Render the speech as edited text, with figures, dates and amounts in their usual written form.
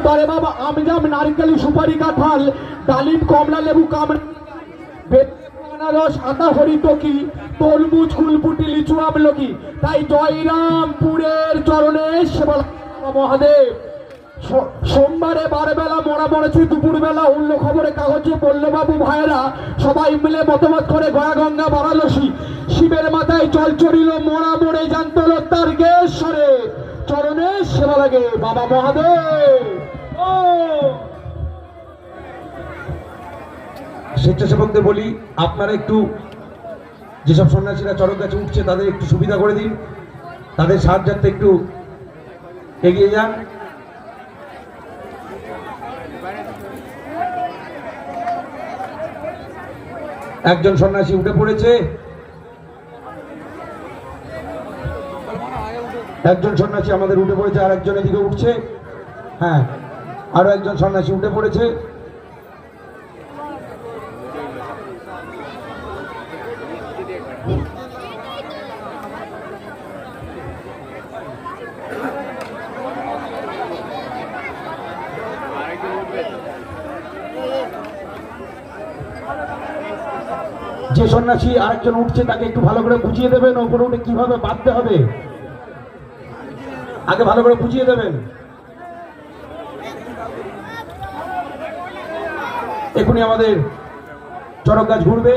তরে বাবা আমজাম নারকেল সুপারি কাঁঠাল ডালিম কমলা লেবু আনারস আতা হরিতকি তরমুজ কুলপুটি লিচু আমলকি। তাই জয়রামপুরের চরণে সেবা মহাদেব। সোমবারে 12 বেলা মরা মরেছে, দুপুর বেলা অন্য খবরে কাগজে বললো বাবু ভাইরা সবাই মিলে মতমত করে গয়া গঙ্গা বারাণসী শিবের মাথায় জল চড়িল, মরা মরে জানতল তার গেশ্বরে চরণে সেবা লাগে বাবা মহাদেব। স্বেচ্ছাসেবকদের বলি আপনারা একটু যেসব সন্ন্যাসীরা চরক গাছে উঠছে তাদের একটু সুবিধা করে দিন, তাদের সাহায্যার্থে একটু এগিয়ে যান। একজন সন্ন্যাসী উঠে পড়েছে, একজন সন্ন্যাসী আমাদের উঠে পড়েছে, আর একজন এদিকে উঠছে। হ্যাঁ, আরো একজন সন্ন্যাসী উঠে পড়েছে। যে সন্ন্যাসী আরেকজন উঠছে তাকে একটু ভালো করে বুঝিয়ে দেবেন ওপরে উঠে কিভাবে বাঁধতে হবে, আগে ভালো করে বুঝিয়ে দেবেন। এখনই আমাদের চরক গাছ ঘুরবে।